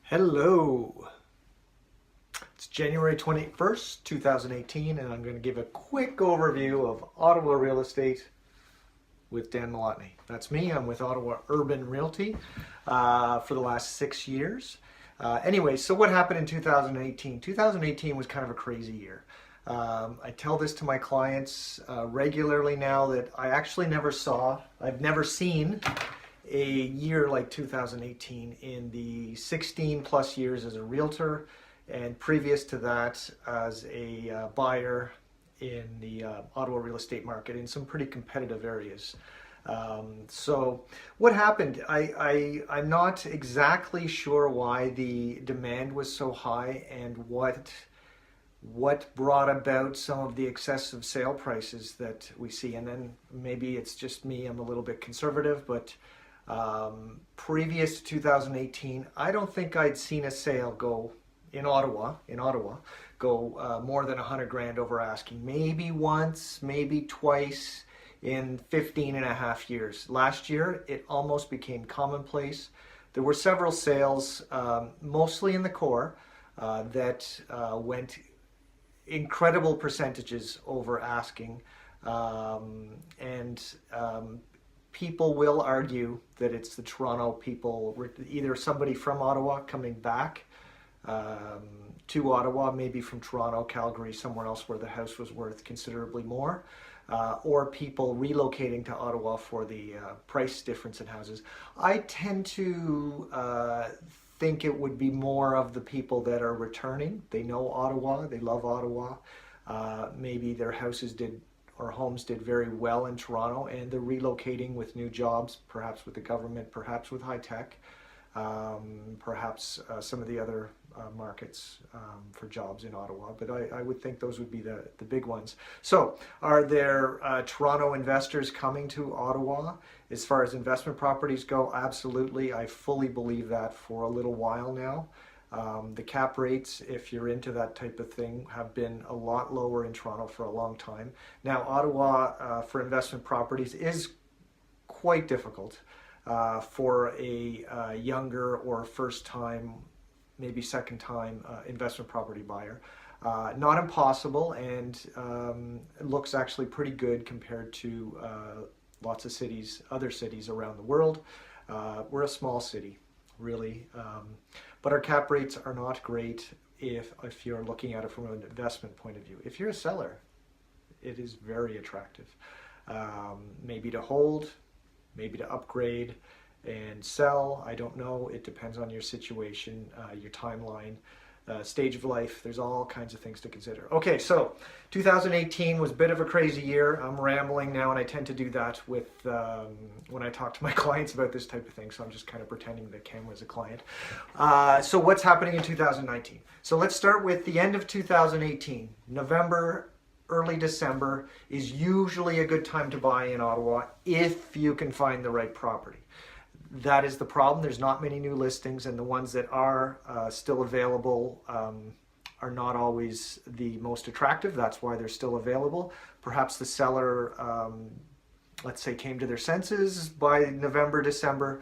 Hello, it's January 21st, 2018, and I'm going to give a quick overview of Ottawa real estate with Dan Malotny. That's me. I'm with Ottawa Urban Realty for the last 6 years. Anyway, so what happened in 2018? 2018 was kind of a crazy year. I tell this to my clients regularly now that I've never seen a year like 2018 in the 16 plus years as a realtor, and previous to that as a buyer in the Ottawa real estate market in some pretty competitive areas. So what happened? I'm not exactly sure why the demand was so high and what brought about some of the excessive sale prices that we see. And then maybe it's just me, I'm a little bit conservative, but previous to 2018, I don't think I'd seen a sale go in Ottawa go more than 100 grand over asking. Maybe once, maybe twice in 15 and a half years. Last year, it almost became commonplace. There were several sales, mostly in the core, that went incredible percentages over asking. People will argue that it's the Toronto people, either somebody from Ottawa coming back to Ottawa, maybe from Toronto, Calgary, somewhere else where the house was worth considerably more, or people relocating to Ottawa for the price difference in houses. I tend to think it would be more of the people that are returning. They know Ottawa, they love Ottawa. Maybe their houses or homes did very well in Toronto, and they're relocating with new jobs, perhaps with the government, perhaps with high tech, perhaps some of the other markets for jobs in Ottawa. But I would think those would be the big ones. So are there Toronto investors coming to Ottawa? As far as investment properties go, absolutely. I fully believe that for a little while now. The cap rates, if you're into that type of thing, have been a lot lower in Toronto for a long time. Now, Ottawa for investment properties is quite difficult for a younger or first time, maybe second time investment property buyer. Not impossible, and it looks actually pretty good compared to lots of cities, other cities around the world. We're a small city, really. But our cap rates are not great if you're looking at it from an investment point of view. If you're a seller, it is very attractive. Maybe to hold, maybe to upgrade and sell. I don't know. It depends on your situation, your timeline, stage of life. There's all kinds of things to consider. Okay, so 2018 was a bit of a crazy year. I'm rambling now, and I tend to do that with when I talk to my clients about this type of thing, so I'm just kind of pretending the camera's a client. So what's happening in 2019? So let's start with the end of 2018. November, early December is usually a good time to buy in Ottawa if you can find the right property. That is the problem. There's not many new listings, and the ones that are still available are not always the most attractive. That's why they're still available. Perhaps the seller, let's say, came to their senses by November, December,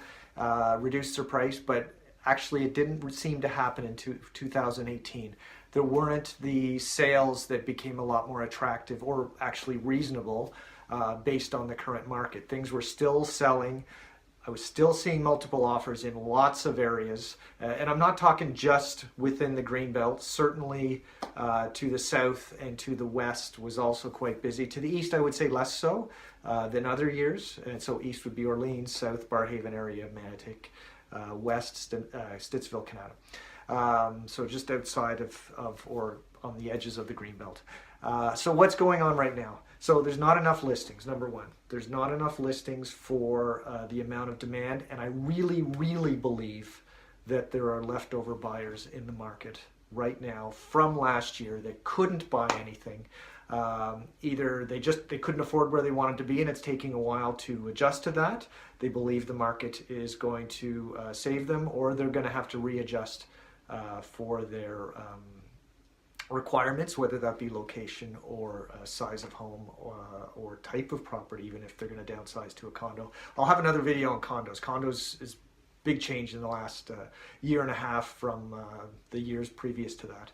reduced their price, but actually it didn't seem to happen in 2018. There weren't the sales that became a lot more attractive or actually reasonable based on the current market. Things were still selling. I was still seeing multiple offers in lots of areas, and I'm not talking just within the Greenbelt. Certainly to the south and to the west was also quite busy. To the east, I would say less so than other years. And so east would be Orleans, south Barrhaven area, Manotick, west Stittsville, Canada. So just outside of or on the edges of the Greenbelt. So what's going on right now? So there's not enough listings, number one. There's not enough listings for the amount of demand, and I really, really believe that there are leftover buyers in the market right now from last year that couldn't buy anything. Either they couldn't afford where they wanted to be, and it's taking a while to adjust to that. They believe the market is going to save them, or they're going to have to readjust for their requirements, whether that be location or size of home or type of property, even if they're going to downsize to a condo. I'll have another video on condos. Condos is big change in the last year and a half from the years previous to that.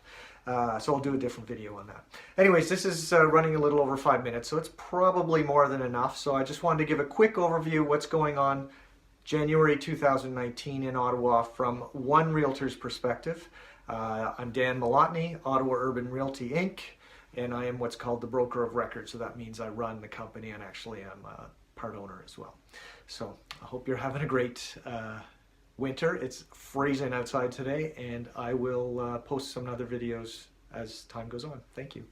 So I'll do a different video on that. Anyways, this is running a little over 5 minutes, so it's probably more than enough. So I just wanted to give a quick overview of what's going on January 2019 in Ottawa from one realtor's perspective. I'm Dan Malotny, Ottawa Urban Realty Inc., and I am what's called the broker of record. So that means I run the company and actually am a part owner as well. So I hope you're having a great winter. It's freezing outside today, and I will post some other videos as time goes on. Thank you.